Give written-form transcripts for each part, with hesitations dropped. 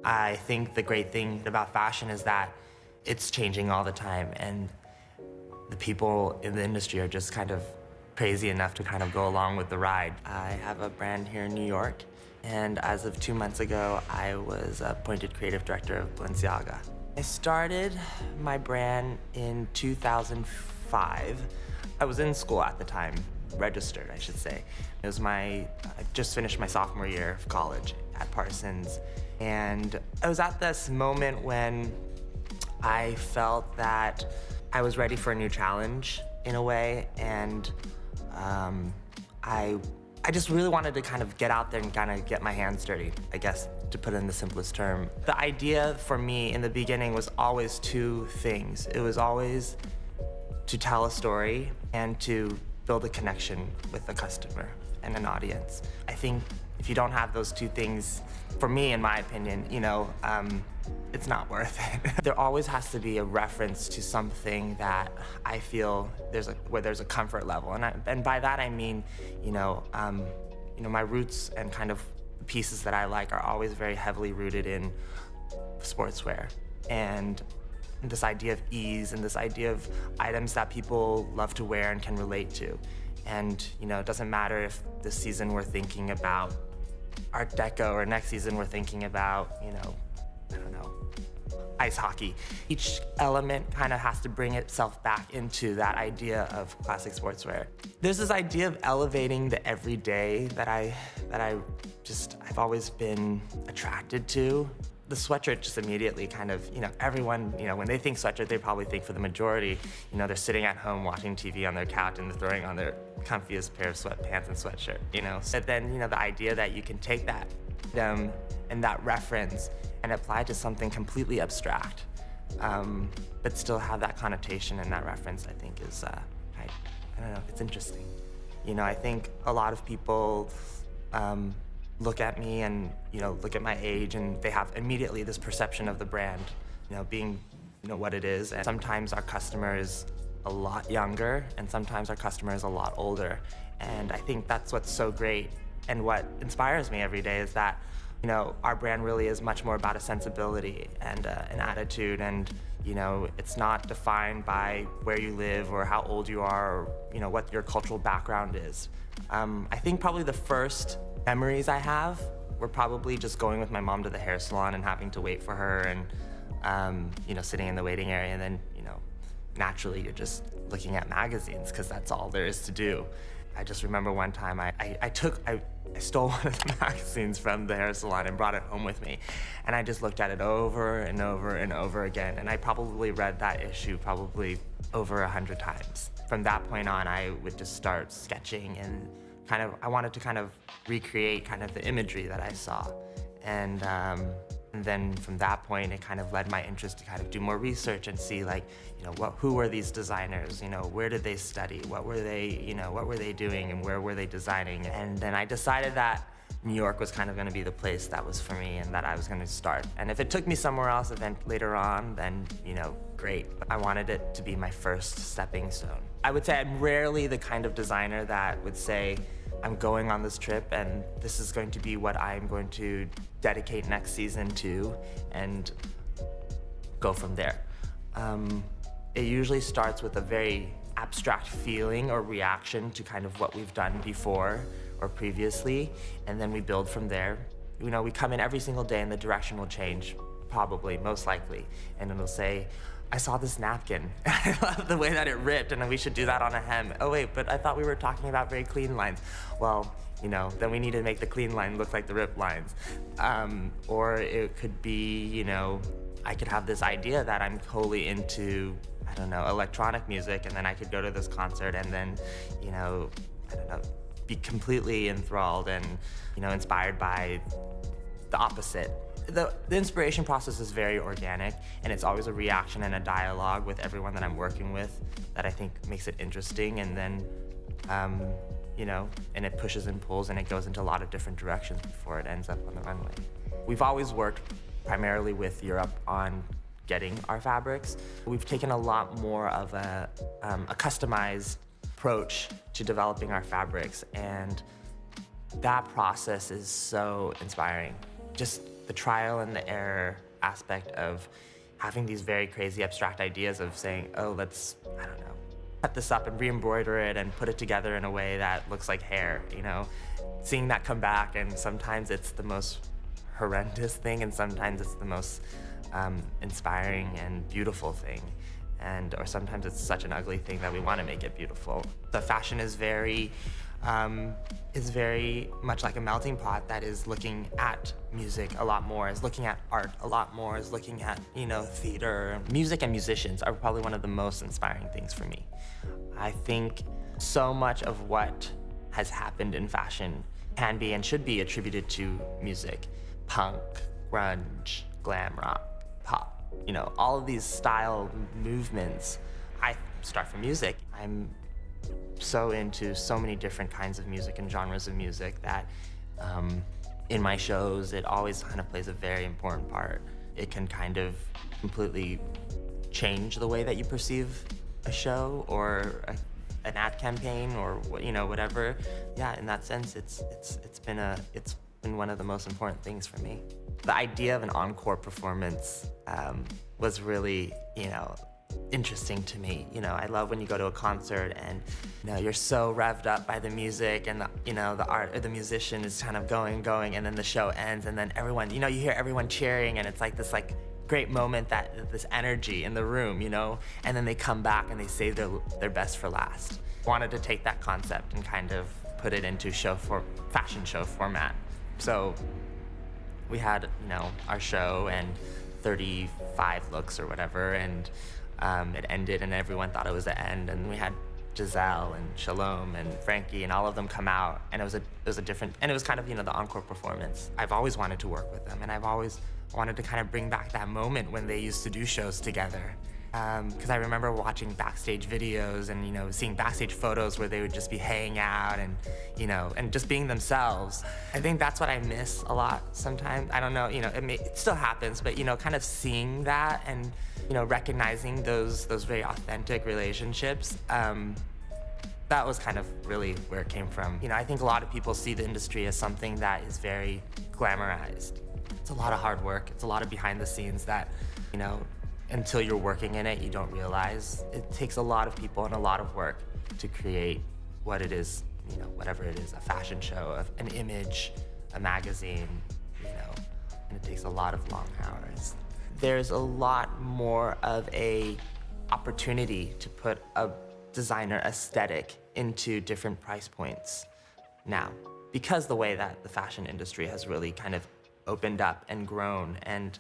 I think the great thing about fashion is that it's changing all the time, and the people in the industry are just kind of crazy enough to kind of go along with the ride. I have a brand here in New York, and as of 2 months ago, I was appointed creative director of Balenciaga. I started my brand in 2005. I was in school at the time, registered, I should say. I just finished my sophomore year of college at Parsons. And I was at this moment when I felt that I was ready for a new challenge in a way, and I just really wanted to kind of get out there and kind of get my hands dirty, I guess, to put it in the simplest term. The idea for me in the beginning was always two things. It was always to tell a story and to build a connection with a customer and an audience. I think if you don't have those two things, for me, in my opinion, it's not worth it. There always has to be a reference to something that I feel where there's a comfort level, and by that I mean, my roots and kind of pieces that I like are always very heavily rooted in sportswear and this idea of ease and this idea of items that people love to wear and can relate to. And it doesn't matter if this season we're thinking about Art Deco or next season we're thinking about, I don't know, ice hockey. Each element kind of has to bring itself back into that idea of classic sportswear. There's this idea of elevating the everyday that I've always been attracted to. The sweatshirt just immediately kind of, everyone, when they think sweatshirt, they probably think for the majority, they're sitting at home watching TV on their couch and they're throwing on their comfiest pair of sweatpants and sweatshirt, But then, the idea that you can take that and that reference and apply it to something completely abstract, but still have that connotation and that reference, I think is, I don't know, it's interesting. I think a lot of people, look at me and look at my age, and they have immediately this perception of the brand being what it is. And sometimes our customer is a lot younger and sometimes our customer is a lot older, and I think that's what's so great and what inspires me every day is that our brand really is much more about a sensibility and an attitude, and it's not defined by where you live or how old you are or what your cultural background is. I think probably the first memories I have were probably just going with my mom to the hair salon and having to wait for her and sitting in the waiting area, and then naturally you're just looking at magazines because that's all there is to do. I just remember one time I stole one of the magazines from the hair salon and brought it home with me, and I just looked at it over and over and over again, and I probably read that issue probably over 100 times. From that point on, I would just start sketching, and I wanted to kind of recreate kind of the imagery that I saw. And then from that point, it kind of led my interest to kind of do more research and see who were these designers, where did they study, what were they doing and where were they designing? And then I decided that New York was kind of gonna be the place that was for me and that I was gonna start. And if it took me somewhere else later on, then, great. But I wanted it to be my first stepping stone. I would say I'm rarely the kind of designer that would say, I'm going on this trip and this is going to be what I'm going to dedicate next season to and go from there. It usually starts with a very abstract feeling or reaction to kind of what we've done before or previously, and then we build from there. We come in every single day and the direction will change, probably, most likely, and it'll say, I saw this napkin. I love the way that it ripped, and we should do that on a hem. Oh wait, but I thought we were talking about very clean lines. Well, then we need to make the clean line look like the ripped lines. Or it could be, I could have this idea that I'm totally into, I don't know, electronic music, and then I could go to this concert and then, I don't know, be completely enthralled and, inspired by the opposite. The inspiration process is very organic, and it's always a reaction and a dialogue with everyone that I'm working with that I think makes it interesting, and then, and it pushes and pulls and it goes into a lot of different directions before it ends up on the runway. We've always worked primarily with Europe on getting our fabrics. We've taken a lot more of a customized approach to developing our fabrics, and that process is so inspiring. Just the trial and the error aspect of having these very crazy abstract ideas of saying, oh, let's, I don't know, cut this up and re-embroider it and put it together in a way that looks like hair, you know? Seeing that come back, and sometimes it's the most horrendous thing, and sometimes it's the most inspiring and beautiful thing. Or sometimes it's such an ugly thing that we want to make it beautiful. The fashion is very much like a melting pot that is looking at music a lot more, is looking at art a lot more, is looking at, you know, theater. Music and musicians are probably one of the most inspiring things for me. I think so much of what has happened in fashion can be and should be attributed to music. Punk, grunge, glam rock, pop, you know, all of these style movements. I start from music. I'm so into so many different kinds of music and genres of music that in my shows, it always kind of plays a very important part. It can kind of completely change the way that you perceive a show or an ad campaign or, you know, whatever. Yeah, in that sense, it's been one of the most important things for me. The idea of an encore performance was really, you know, interesting to me. You know, I love when you go to a concert and, you know, you're so revved up by the music and, you know, the art or the musician is kind of going, and then the show ends and then everyone, you know, you hear everyone cheering and it's like this like great moment, that this energy in the room, you know, and then they come back and they save their best for last. Wanted to take that concept and kind of put it into fashion show format. So we had, you know, our show and 35 looks or whatever, and it ended and everyone thought it was the end, and we had Giselle and Shalom and Frankie and all of them come out, and it was a different, and it was kind of, you know, the encore performance. I've always wanted to work with them, and I've always wanted to kind of bring back that moment when they used to do shows together. Because I remember watching backstage videos and, you know, seeing backstage photos where they would just be hanging out and, you know, and just being themselves. I think that's what I miss a lot sometimes. I don't know, you know, it still happens, but, you know, kind of seeing that and, you know, recognizing those very authentic relationships, that was kind of really where it came from. You know, I think a lot of people see the industry as something that is very glamorized. It's a lot of hard work. It's a lot of behind the scenes that, you know, until you're working in it, you don't realize. It takes a lot of people and a lot of work to create what it is, you know, whatever it is, a fashion show, an image, a magazine, you know, and it takes a lot of long hours. There's a lot more of a opportunity to put a designer aesthetic into different price points now, because the way that the fashion industry has really kind of opened up and grown. And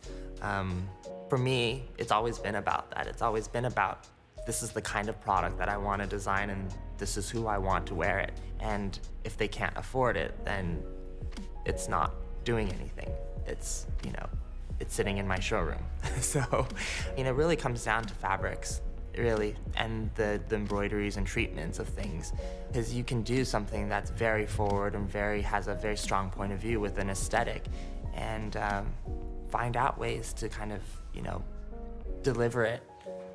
for me, it's always been about that. It's always been about, this is the kind of product that I want to design and this is who I want to wear it. And if they can't afford it, then it's not doing anything. It's, you know, it's sitting in my showroom. So, you know, it really comes down to fabrics, really, and the embroideries and treatments of things. Because you can do something that's very forward and has a very strong point of view with an aesthetic, and find out ways to kind of, you know, deliver it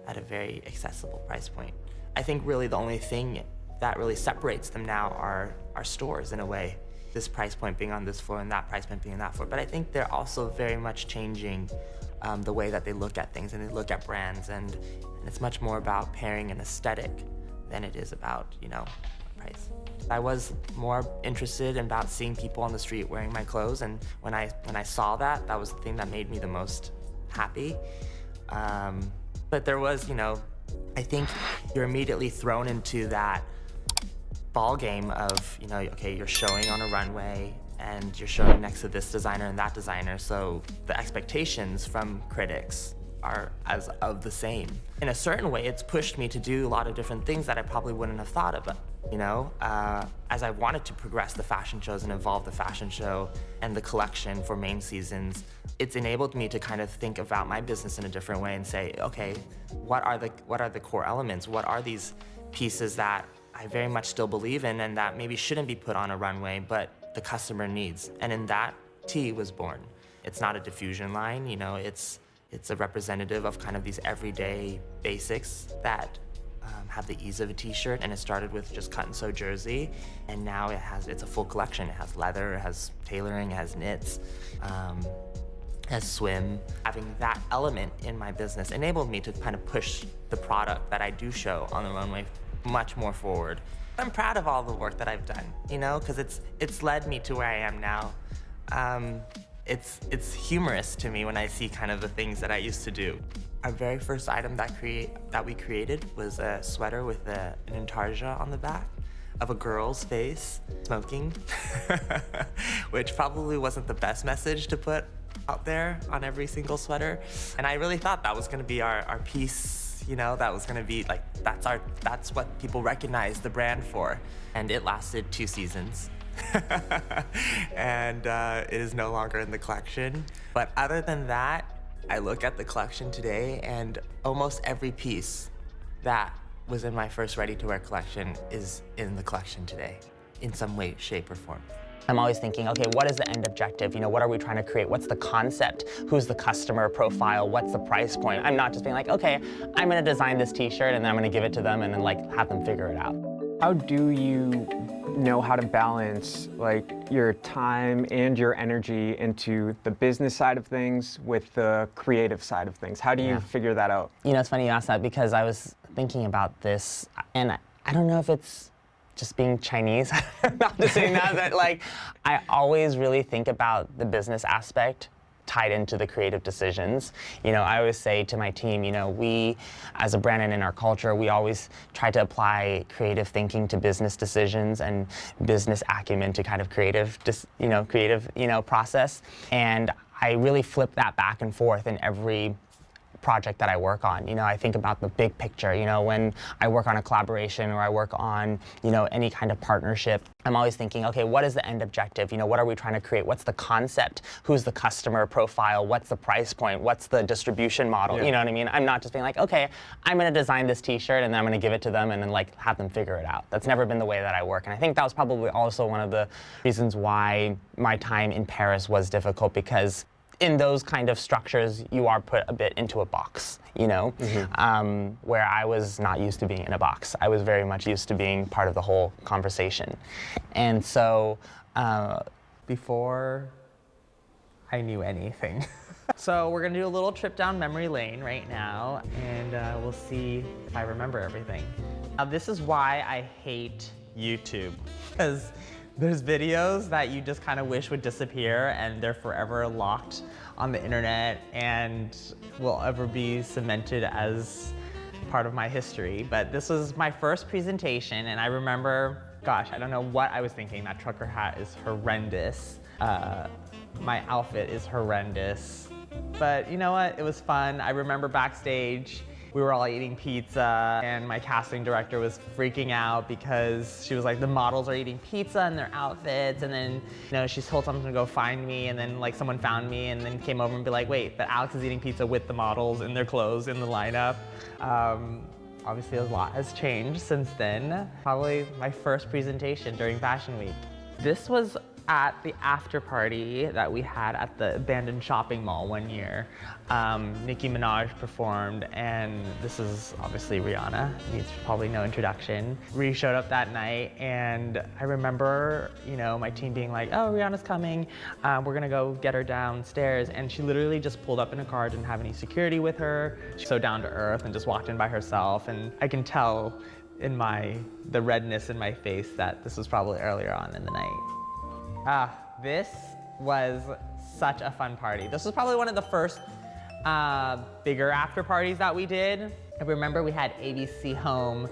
at a very accessible price point. I think really the only thing that really separates them now are stores in a way. This price point being on this floor and that price point being on that floor. But I think they're also very much changing the way that they look at things and they look at brands, and it's much more about pairing an aesthetic than it is about, you know, price. I was more interested in about seeing people on the street wearing my clothes, and when I saw that, that was the thing that made me the most happy. But there was, you know, I think you're immediately thrown into that ball game of, you know, okay, you're showing on a runway and you're showing next to this designer and that designer, so the expectations from critics are as of the same. In a certain way, it's pushed me to do a lot of different things that I probably wouldn't have thought of. You know, as I wanted to progress the fashion shows and evolve the fashion show and the collection for main seasons, it's enabled me to kind of think about my business in a different way and say, okay, what are the core elements? What are these pieces that I very much still believe in and that maybe shouldn't be put on a runway, but the customer needs? And in that, T was born. It's not a diffusion line, you know, it's a representative of kind of these everyday basics that have the ease of a t-shirt, and it started with just cut and sew jersey, and now it's a full collection. It has leather, it has tailoring, it has knits. as swim. Having that element in my business enabled me to kind of push the product that I do show on the runway much more forward. I'm proud of all the work that I've done, you know, because it's led me to where I am now. It's humorous to me when I see kind of the things that I used to do. Our very first item that we created was a sweater with an intarsia on the back of a girl's face smoking, which probably wasn't the best message to put out there on every single sweater. And I really thought that was gonna be our piece, you know, that was gonna be like, that's what people recognize the brand for. And it lasted 2 seasons. And it is no longer in the collection. But other than that, I look at the collection today and almost every piece that was in my first ready-to-wear collection is in the collection today, in some way, shape, or form. I'm always thinking, okay, what is the end objective? You know, what are we trying to create? What's the concept? Who's the customer profile? What's the price point? I'm not just being like, okay, I'm gonna design this t-shirt and then I'm gonna give it to them and then like have them figure it out. How do you know how to balance like your time and your energy into the business side of things with the creative side of things? How do you figure that out? You know, it's funny you asked that because I was thinking about this and I don't know if it's just being Chinese, not just saying that, but like, I always really think about the business aspect tied into the creative decisions. You know, I always say to my team, you know, we, as a brand and in our culture, we always try to apply creative thinking to business decisions and business acumen to kind of creative process. And I really flip that back and forth in every project that I work on. You know, I think about the big picture. You know, when I work on a collaboration or I work on, you know, any kind of partnership, I'm always thinking, okay, what is the end objective? You know, what are we trying to create? What's the concept? Who's the customer profile? What's the price point? What's the distribution model? You know what I mean? I'm not just being like, okay, I'm gonna design this t-shirt and then I'm gonna give it to them and then like have them figure it out. That's never been the way that I work. And I think that was probably also one of the reasons why my time in Paris was difficult, because in those kind of structures, you are put a bit into a box, you know, where I was not used to being in a box. I was very much used to being part of the whole conversation. And so before I knew anything. So we're gonna do a little trip down memory lane right now, and we'll see if I remember everything. Now, this is why I hate YouTube, because there's videos that you just kind of wish would disappear and they're forever locked on the internet and will ever be cemented as part of my history. But this was my first presentation and I remember, gosh, I don't know what I was thinking. That trucker hat is horrendous. My outfit is horrendous. But you know what? It was fun. I remember backstage, we were all eating pizza and my casting director was freaking out because she was like, the models are eating pizza in their outfits, and then, you know, she told someone to go find me, and then like someone found me and then came over and be like, wait, but Alex is eating pizza with the models in their clothes in the lineup. Obviously a lot has changed since then. Probably my first presentation during Fashion Week. This was at the after party that we had at the abandoned shopping mall one year. Nicki Minaj performed, and this is obviously Rihanna, needs probably no introduction. Ree showed up that night, and I remember, you know, my team being like, oh, Rihanna's coming, we're gonna go get her downstairs, and she literally just pulled up in a car, didn't have any security with her. She's so down to earth and just walked in by herself, and I can tell in the redness in my face that this was probably earlier on in the night. This was such a fun party. This was probably one of the first bigger after parties that we did. I remember we had ABC Home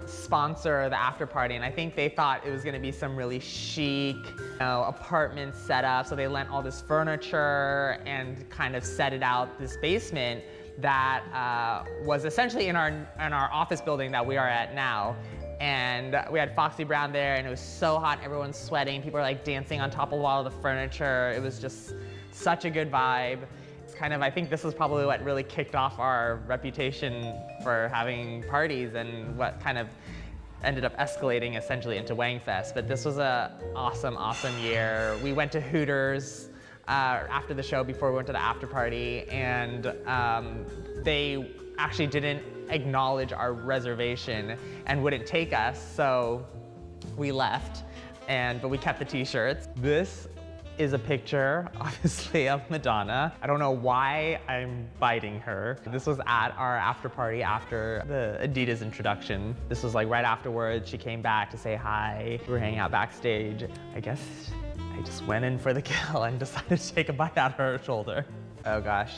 sponsor the after party, and I think they thought it was gonna be some really chic, you know, apartment setup. So they lent all this furniture and kind of set it out this basement that was essentially in our office building that we are at now. And we had Foxy Brown there, and it was so hot, everyone's sweating, people were like dancing on top of all of the furniture. It was just such a good vibe. It's kind of, I think this was probably what really kicked off our reputation for having parties and what kind of ended up escalating essentially into Wang Fest. But this was a awesome, awesome year. We went to Hooters after the show before we went to the after party, and they actually didn't acknowledge our reservation and wouldn't take us, so we left, but we kept the t-shirts. This is a picture, obviously, of Madonna. I don't know why I'm biting her. This was at our after party after the Adidas introduction. This was like right afterwards. She came back to say hi. We were hanging out backstage. I guess I just went in for the kill and decided to take a bite out of her shoulder. Oh gosh.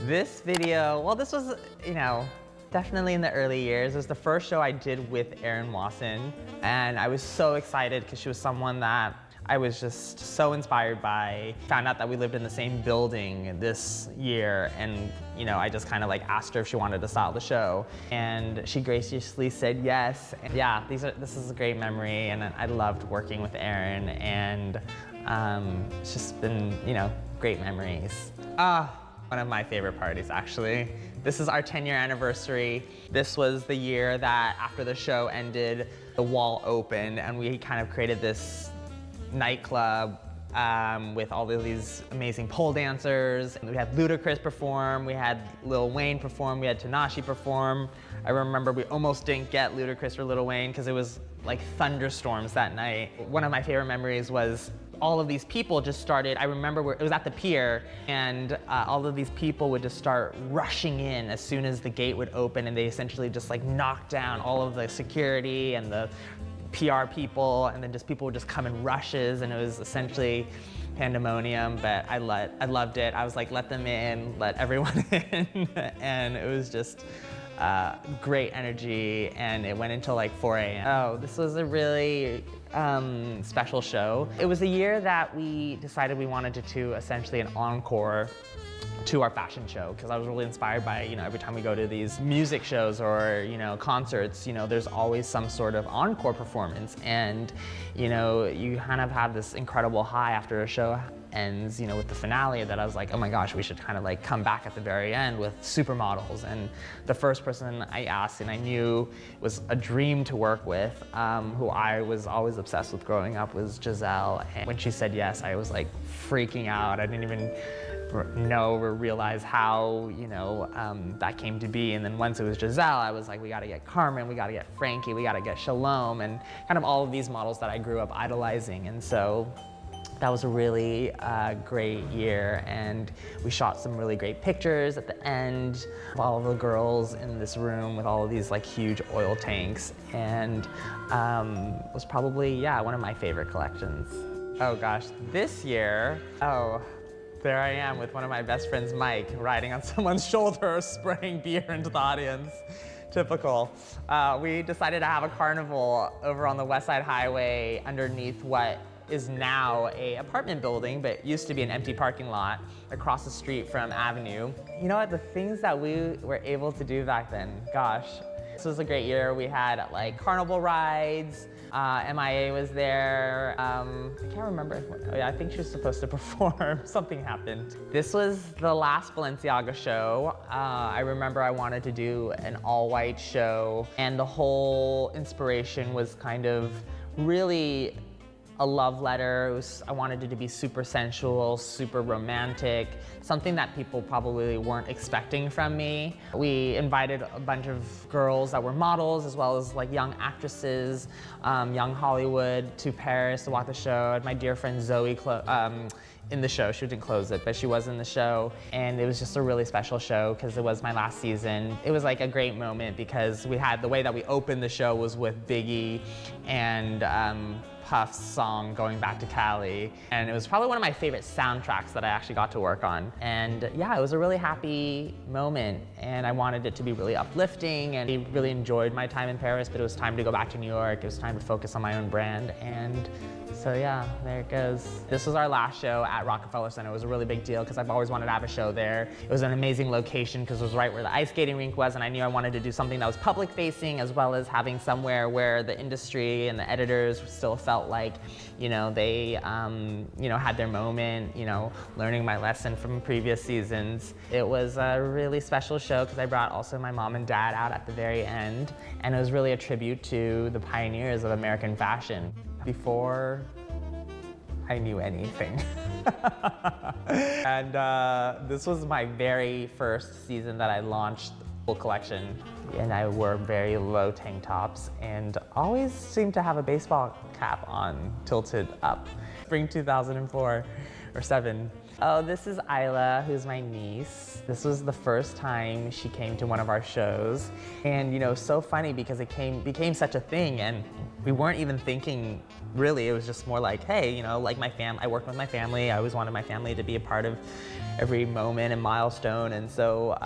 This video, well, this was, you know, definitely in the early years. It was the first show I did with Erin Wasson, and I was so excited because she was someone that I was just so inspired by. Found out that we lived in the same building this year, and you know, I just kind of like asked her if she wanted to style the show, and she graciously said yes. And yeah, this is a great memory, and I loved working with Erin, and it's just been, you know, great memories. One of my favorite parties, actually. This is our 10-year anniversary. This was the year that after the show ended, the wall opened, and we kind of created this nightclub with all of these amazing pole dancers. We had Ludacris perform, we had Lil Wayne perform, we had Tanashi perform. I remember we almost didn't get Ludacris or Lil Wayne because it was like thunderstorms that night. One of my favorite memories was all of these people just started, I remember it was at the pier, and all of these people would just start rushing in as soon as the gate would open, and they essentially just like knocked down all of the security and the PR people, and then just people would just come in rushes, and it was essentially pandemonium, but I loved it. I was like, let them in, let everyone in, and it was just great energy, and it went until like 4 a.m. Oh, this was a really special show. It was a year that we decided we wanted to do essentially an encore to our fashion show, because I was really inspired by, you know, every time we go to these music shows or, you know, concerts, you know, there's always some sort of encore performance, and, you know, you kind of have this incredible high after a show ends, you know, with the finale, that I was like, oh my gosh, we should kind of like come back at the very end with supermodels. And the first person I asked, and I knew was a dream to work with, who I was always obsessed with growing up, was Giselle. And when she said yes, I was like freaking out. I didn't even know or realize how, you know, that came to be. And then once it was Giselle, I was like, we gotta get Carmen, we gotta get Frankie, we gotta get Shalom, and kind of all of these models that I grew up idolizing. And so that was a really great year, and we shot some really great pictures at the end of all of the girls in this room with all of these like huge oil tanks, and it was probably, yeah, one of my favorite collections. Oh gosh, this year, there I am with one of my best friends, Mike, riding on someone's shoulder, spraying beer into the audience. Typical. We decided to have a carnival over on the West Side Highway underneath what is now a apartment building, but used to be an empty parking lot across the street from Avenue. You know what, the things that we were able to do back then, gosh. This was a great year. We had like carnival rides, MIA was there. I can't remember, oh yeah, I think she was supposed to perform. Something happened. This was the last Balenciaga show. I remember I wanted to do an all-white show, and the whole inspiration was kind of really a love letter. I wanted it to be super sensual, super romantic, something that people probably weren't expecting from me. We invited a bunch of girls that were models, as well as like young actresses, young Hollywood, to Paris to watch the show. I had my dear friend Zoe in the show. She didn't close it, but she was in the show. And it was just a really special show because it was my last season. It was like a great moment because we had, the way that we opened the show was with Biggie and Puff's song, Going Back to Cali. And it was probably one of my favorite soundtracks that I actually got to work on. And yeah, it was a really happy moment. And I wanted it to be really uplifting, and I really enjoyed my time in Paris, but it was time to go back to New York. It was time to focus on my own brand. And so yeah, there it goes. This was our last show at Rockefeller Center. It was a really big deal because I've always wanted to have a show there. It was an amazing location because it was right where the ice skating rink was, and I knew I wanted to do something that was public facing, as well as having somewhere where the industry and the editors still felt like, you know, they had their moment, you know, learning my lesson from previous seasons. It was a really special show because I brought also my mom and dad out at the very end, and it was really a tribute to the pioneers of American fashion. Before I knew anything. And this was my very first season that I launched full collection. And I wore very low tank tops and always seemed to have a baseball cap on, tilted up. Spring 2004 or 7. Oh, this is Isla, who's my niece. This was the first time she came to one of our shows. And you know, so funny because it became such a thing, and we weren't even thinking, really, it was just more like, hey, you know, like I worked with my family. I always wanted my family to be a part of every moment and milestone. And so,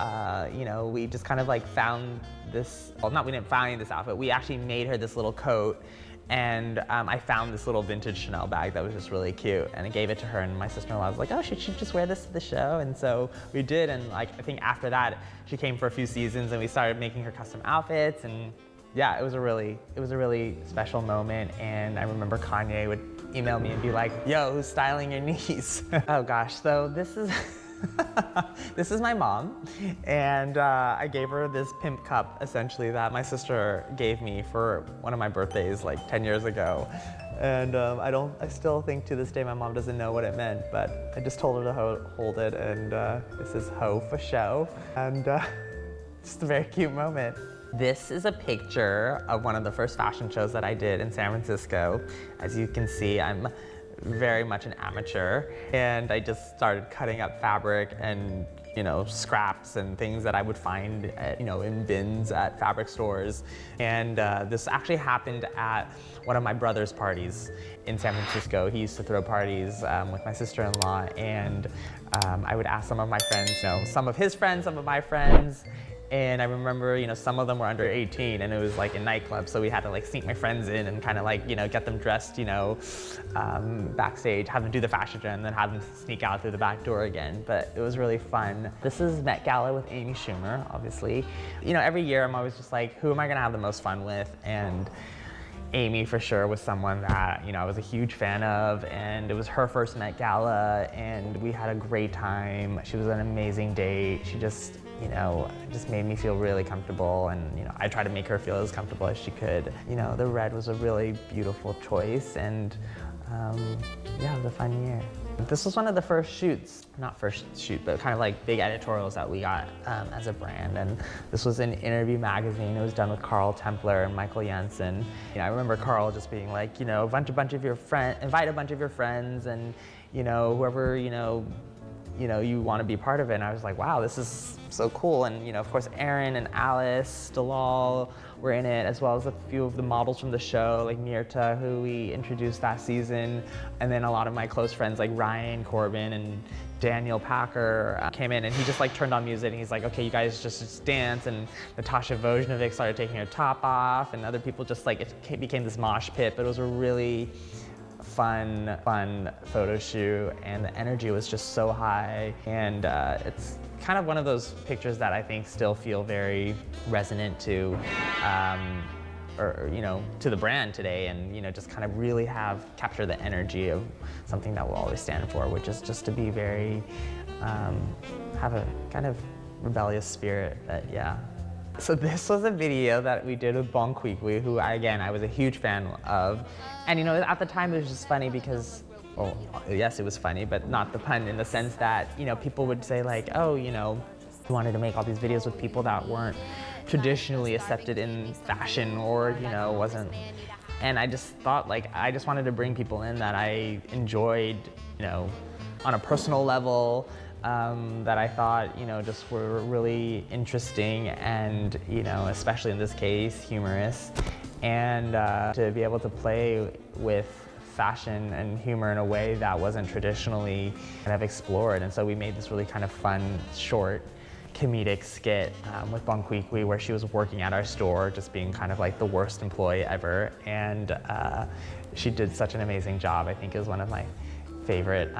you know, we just kind of like found this, well, we didn't find this outfit. We actually made her this little coat. And I found this little vintage Chanel bag that was just really cute, and I gave it to her, and my sister-in-law was like, oh, should she just wear this to the show? And so we did, and like, I think after that, she came for a few seasons, and we started making her custom outfits, and yeah, it was a really special moment. And I remember Kanye would email me and be like, yo, who's styling your niece? Oh gosh, so this is, this is my mom, and I gave her this pimp cup, essentially, that my sister gave me for one of my birthdays like 10 years ago. And I still think to this day my mom doesn't know what it meant, but I just told her to hold it, and this is Ho for show, and just a very cute moment. This is a picture of one of the first fashion shows that I did in San Francisco. As you can see, I'm very much an amateur, and I just started cutting up fabric and, you know, scraps and things that I would find at, you know, in bins at fabric stores. And this actually happened at one of my brother's parties in San Francisco. He used to throw parties with my sister-in-law, and I would ask some of my friends, you know, some of his friends, some of my friends. And I remember, you know, some of them were under 18, and it was like a nightclub, so we had to like sneak my friends in and kind of like, you know, get them dressed, you know, backstage, have them do the fashion show, and then have them sneak out through the back door again. But it was really fun. This is Met Gala with Amy Schumer, obviously. You know, every year I'm always just like, who am I gonna have the most fun with? And Amy for sure was someone that, you know, I was a huge fan of, and it was her first Met Gala, and we had a great time. She was an amazing date. She just, you know, just made me feel really comfortable, and, you know, I tried to make her feel as comfortable as she could. You know, the red was a really beautiful choice, and yeah, it was a fun year. This was one of the first shoots, not first shoot, but kind of like big editorials that we got as a brand. And this was in Interview magazine. It was done with Carl Templer and Michael Jensen. You know, I remember Carl just being like, you know, invite a bunch of your friends, and, you know, whoever, you want to be part of it. And I was like, wow, this is so cool. And, you know, of course, Erin and Alice Dalal were in it, as well as a few of the models from the show, like Mirta, who we introduced that season. And then a lot of my close friends like Ryan Corbin and Daniel Packer came in, and he just like turned on music, and he's like, okay, you guys just dance. And Natasha Vojnovic started taking her top off, and other people just like, it became this mosh pit. But it was a really fun photo shoot, and the energy was just so high. And it's kind of one of those pictures that I think still feel very resonant to, or, you know, to the brand today, and, you know, just kind of really capture the energy of something that we'll always stand for, which is just to be very, have a kind of rebellious spirit. That, yeah. So this was a video that we did with Wang, who I was a huge fan of. And, you know, at the time it was just funny because, well, yes, it was funny, but not the pun, in the sense that, you know, people would say like, oh, you know, we wanted to make all these videos with people that weren't traditionally accepted in fashion, or, you know, wasn't. And I just thought, like, I just wanted to bring people in that I enjoyed, you know, on a personal level, that I thought, you know, just were really interesting, and, you know, especially in this case, humorous. And to be able to play with fashion and humor in a way that wasn't traditionally kind of explored. And so we made this really kind of fun, short, comedic skit with Wang, where she was working at our store, just being kind of like the worst employee ever. And she did such an amazing job. I think it was one of my favorite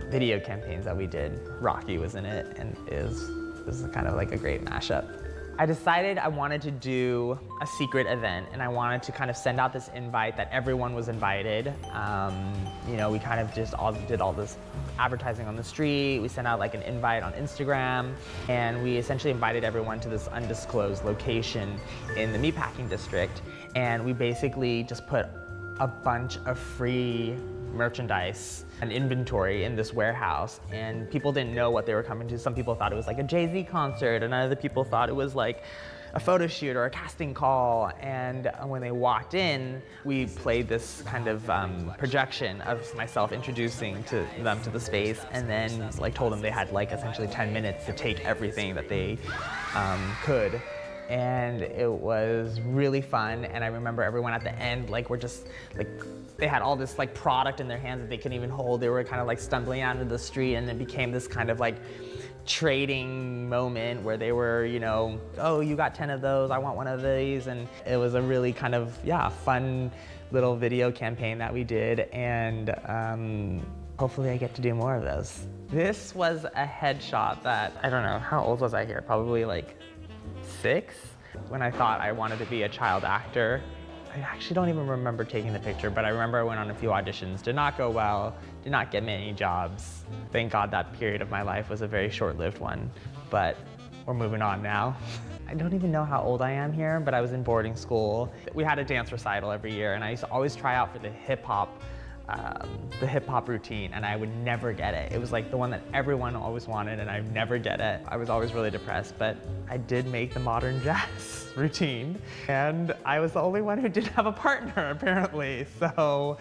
video campaigns that we did. Rocky was in it, and it was kind of like a great mashup. I decided I wanted to do a secret event, and I wanted to kind of send out this invite that everyone was invited. You know, we kind of just did all this advertising on the street. We sent out like an invite on Instagram, and we essentially invited everyone to this undisclosed location in the meatpacking district. And we basically just put a bunch of free merchandise and inventory in this warehouse, and people didn't know what they were coming to. Some people thought it was like a Jay-Z concert, and other people thought it was like a photo shoot or a casting call. And when they walked in, we played this kind of projection of myself introducing them to the space, and then like told them they had like essentially 10 minutes to take everything that they could. And it was really fun. And I remember everyone at the end, like, were just like, they had all this like product in their hands that they couldn't even hold. They were kind of like stumbling out into the street, and it became this kind of like trading moment where they were, you know, oh, you got 10 of those, I want one of these. And it was a really kind of, yeah, fun little video campaign that we did. And hopefully I get to do more of those. This was a headshot that, I don't know, how old was I here? Probably like 6, when I thought I wanted to be a child actor. I actually don't even remember taking the picture, but I remember I went on a few auditions, did not go well, did not get many jobs. Thank God that period of my life was a very short-lived one, but we're moving on now. I don't even know how old I am here, but I was in boarding school. We had a dance recital every year, and I used to always try out for the hip hop routine, and I would never get it. It was like the one that everyone always wanted, and I'd never get it. I was always really depressed, but I did make the modern jazz routine, and I was the only one who didn't have a partner, apparently. So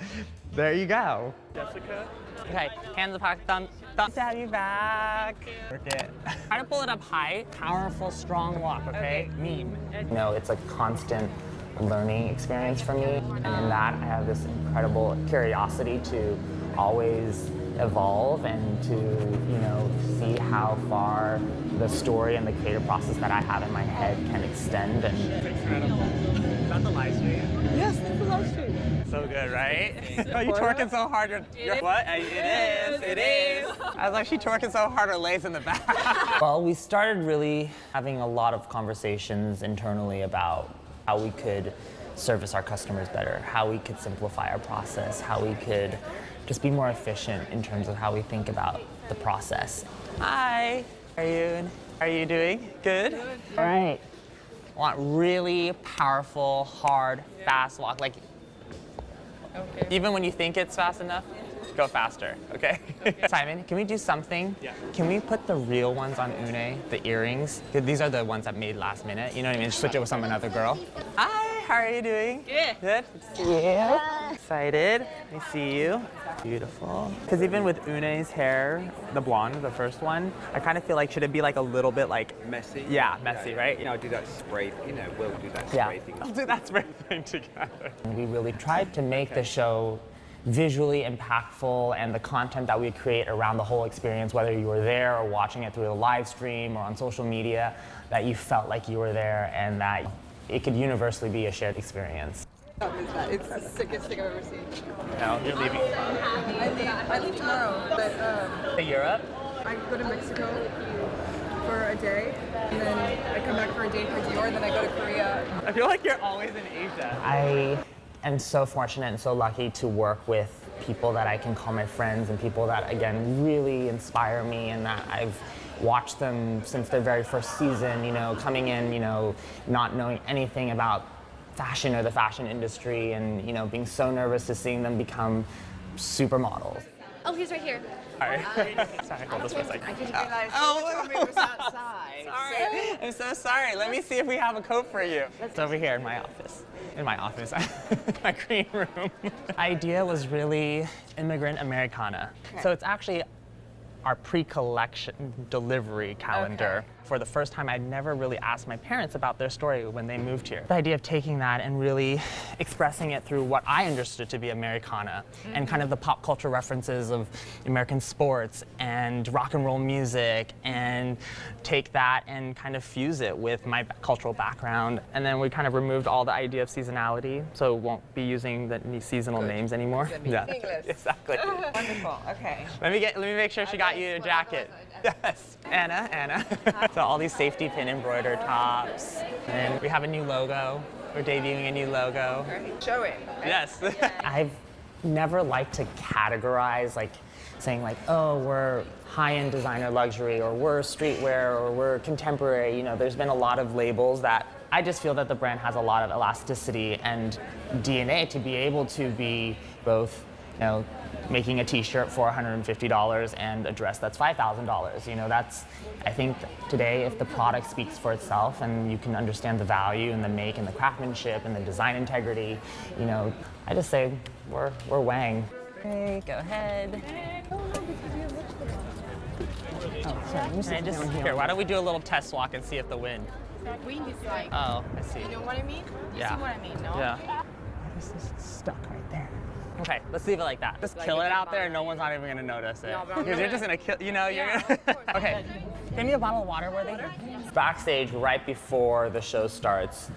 there you go. Jessica? Okay, hands up, thumb to have you back. Work it. Try to pull it up high. Powerful, strong walk, okay? Meme. No, it's a constant learning experience for me, and in that I have this incredible curiosity to always evolve and to, you know, see how far the story and the creative process that I have in my head can extend. And Incredible. Is that the live stream? Yes, it's the live stream. So good, right? Oh, you twerking so hard. You're what? It is. I was like, she twerking so hard, her legs in the back. well, we started really having a lot of conversations internally about how we could service our customers better, how we could simplify our process, how we could just be more efficient in terms of how we think about the process. Hi. How are you doing? Good? All right. I want really powerful, hard, fast walk. Like, okay. Even when you think it's fast enough, go faster, okay? Simon, can we do something? Yeah. Can we put the real ones on Une, the earrings? These are the ones that made last minute, you know what I mean? Just switch it with another girl. Hi, how are you doing? Good. Good? Yeah. Excited? Let me see you. Beautiful. Because even with Une's hair, the blonde, the first one, I kind of feel like, should it be like a little bit like... Messy? Yeah, messy, right? You know, do that spray, you know, we'll do that spray thing. I'll do that spray thing together. We really tried to make the show visually impactful, and the content that we create around the whole experience, whether you were there or watching it through a live stream or on social media, that you felt like you were there and that it could universally be a shared experience. It's the sickest thing I've ever seen. No, you're leaving. I leave tomorrow, but To Europe? I go to Mexico for a day, and then I come back for a day for Dior, and then I go to Korea. I feel like you're always in Asia. I am so fortunate and so lucky to work with people that I can call my friends, and people that, again, really inspire me, and that I've watched them since their very first season, you know, coming in, you know, not knowing anything about fashion or the fashion industry, and, you know, being so nervous to seeing them become supermodels. Oh, he's right here. Sorry. Sorry, hold this for a second. I didn't realize you told me it was outside. Sorry. I'm so sorry. Let me see if we have a coat for you. It's over here in my office. In my office, my green room. Idea was really immigrant Americana. Okay. So it's actually our pre-collection delivery calendar. Okay. For the first time, I'd never really asked my parents about their story when they moved here. The idea of taking that and really expressing it through what I understood to be Americana, and kind of the pop culture references of American sports and rock and roll music, and take that and kind of fuse it with my cultural background. And then we kind of removed all the idea of seasonality, so won't be using the seasonal names anymore. Yeah. English. Exactly. Wonderful. Okay. Let me make sure she got you a jacket. Yes. Anna. So all these safety pin embroidered tops. And we have a new logo. We're debuting a new logo. Show it. Yes. I've never liked to categorize, like saying like, oh, we're high-end designer luxury, or we're streetwear, or we're contemporary. You know, there's been a lot of labels that I just feel that the brand has a lot of elasticity and DNA to be able to be both know, making a t-shirt for $150 and a dress that's $5,000. You know, that's, I think today if the product speaks for itself and you can understand the value and the make and the craftsmanship and the design integrity, you know, I just say we're Wang. Hey, go ahead. Here, why don't we do a little test walk and see if the wind. Wind is like, Oh, I see. you know what I mean? You Yeah. see what I mean, no? Yeah. This is stuck right there. Okay, let's leave it like that. Just Like kill a it big out there bottle. and no one's not even gonna notice it. No, but I'm Because you're gonna- just gonna kill, you know, you're Yeah, gonna. of course. Okay, give me a bottle of water, Worthy. Backstage, right before the show starts,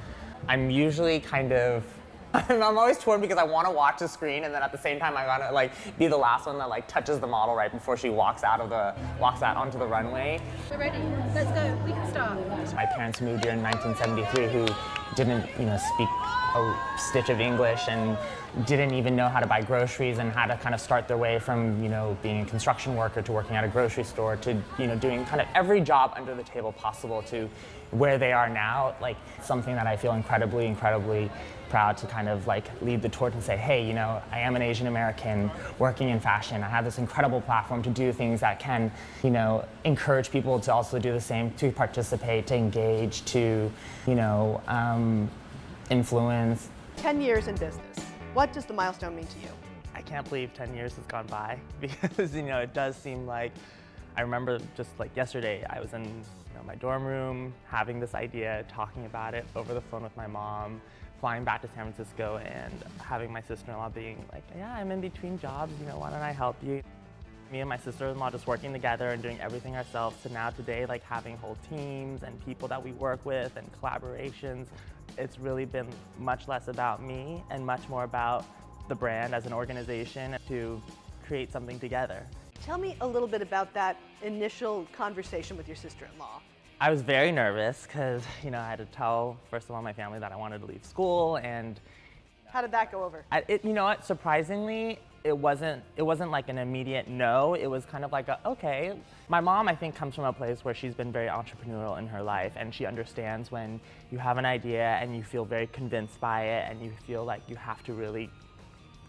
I'm usually kind of, I'm always torn because I want to watch the screen and then at the same time I gotta like be the last one that like touches the model right before she walks out onto the runway. We're ready. Let's go. We can start. My parents moved here in 1973 who didn't, you know, speak a stitch of English and didn't even know how to buy groceries and how to kind of start their way from, you know, being a construction worker to working at a grocery store to, you know, doing kind of every job under the table possible to where they are now. Like something that I feel incredibly, incredibly proud to kind of like lead the torch and say, hey, you know, I am an Asian American working in fashion. I have this incredible platform to do things that can, you know, encourage people to also do the same, to participate, to engage, to, you know, influence. 10 years in business. What does the milestone mean to you? I can't believe 10 years has gone by because, you know, it does seem like, I remember just like yesterday, I was in my dorm room having this idea, talking about it over the phone with my mom, flying back to San Francisco and having my sister-in-law being like, yeah, I'm in between jobs, you know, why don't I help you? Me and my sister-in-law just working together and doing everything ourselves to now today, like having whole teams and people that we work with and collaborations. It's really been much less about me and much more about the brand as an organization to create something together. Tell me a little bit about that initial conversation with your sister-in-law. I was very nervous because, you know, I had to tell, first of all, my family that I wanted to leave school, and How did that go over? you know what, surprisingly, it wasn't like an immediate no. It was kind of like a, okay. My mom, I think, comes from a place where she's been very entrepreneurial in her life, and she understands when you have an idea and you feel very convinced by it and you feel like you have to really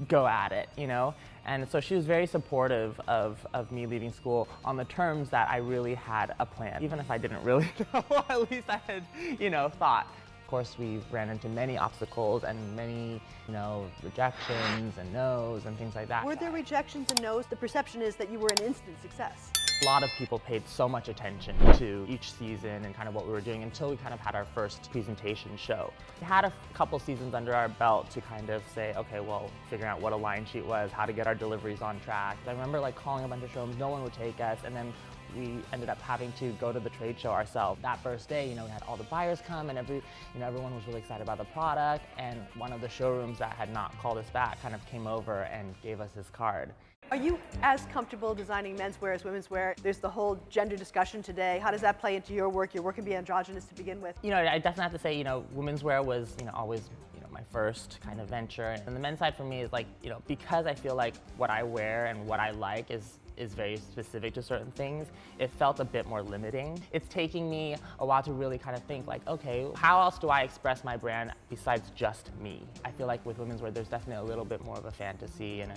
go at it, you know? And so she was very supportive of me leaving school on the terms that I really had a plan. Even if I didn't really know, at least I had, you know, thought. Of course, we ran into many obstacles and many, you know, rejections and no's and things like that. Were there rejections and no's? The perception is that you were an instant success. A lot of people paid so much attention to each season and kind of what we were doing until we kind of had our first presentation show. We had a couple seasons under our belt to kind of say, okay, well, figuring out what a line sheet was, how to get our deliveries on track. I remember like calling a bunch of showrooms, no one would take us, and then we ended up having to go to the trade show ourselves. That first day, you know, we had all the buyers come and everyone was really excited about the product, and one of the showrooms that had not called us back kind of came over and gave us his card. Are you as comfortable designing menswear as women's wear? There's the whole gender discussion today. How does that play into your work? Your work can be androgynous to begin with. You know, I definitely have to say, you know, women's wear was, you know, always, you know, my first kind of venture. And the men's side for me is like, you know, because I feel like what I wear and what I like is very specific to certain things, it felt a bit more limiting. It's taking me a while to really kind of think like, okay, how else do I express my brand besides just me? I feel like with women's wear, there's definitely a little bit more of a fantasy and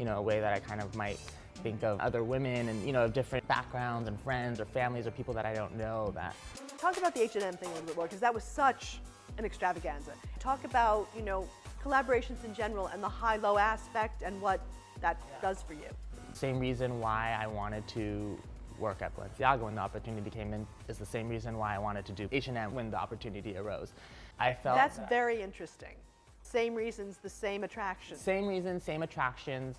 a way that I kind of might think of other women and, you know, different backgrounds and friends or families or people that I don't know that. Talk about the H&M thing a little bit more, because that was such an extravaganza. Talk about, you know, collaborations in general and the high-low aspect and what that does for you. Same reason why I wanted to work at Balenciaga when the opportunity came in is the same reason why I wanted to do H&M when the opportunity arose. I felt That's very interesting. Same reasons, the same attractions. Same reasons, same attractions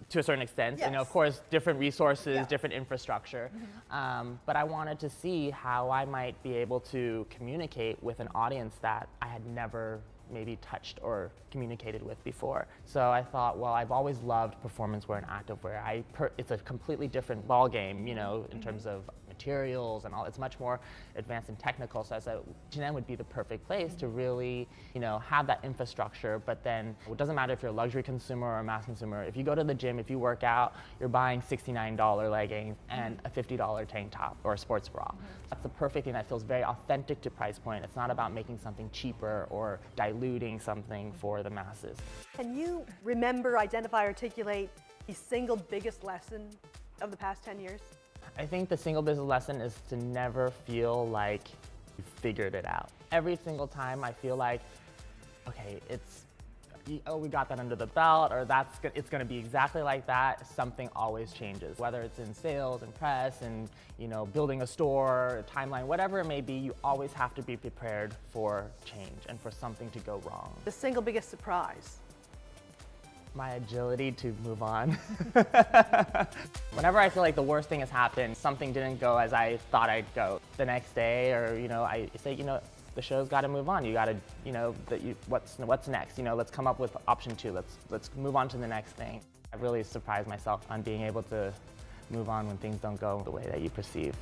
to a certain extent. Yes. You know, of course, different resources, Yeah. different infrastructure. But I wanted to see how I might be able to communicate with an audience that I had never maybe touched or communicated with before. So I thought, well, I've always loved performance wear and active wear. It's a completely different ball game, you know, in terms of materials and all. It's much more advanced and technical. So I said, G&M would be the perfect place to really, have that infrastructure. But then it doesn't matter if you're a luxury consumer or a mass consumer. If you go to the gym, if you work out, you're buying $69 leggings and a $50 tank top or a sports bra. That's the perfect thing that feels very authentic to price point. It's not about making something cheaper or diluting something for the masses. Can you remember, identify, articulate the single biggest lesson of the past 10 years? I think the single biggest lesson is to never feel like you figured it out. Every single time I feel like, okay, we got that under the belt, or it's going to be exactly like that. Something always changes, whether it's in sales and press and building a store, a timeline, whatever it may be. You always have to be prepared for change and for something to go wrong. The single biggest surprise? My agility to move on. Whenever I feel like the worst thing has happened, something didn't go as I thought I'd go, the next day, or I say, the show's got to move on. You got to, what's next? Let's come up with option 2. Let's move on to the next thing. I really surprised myself on being able to move on when things don't go the way that you perceive.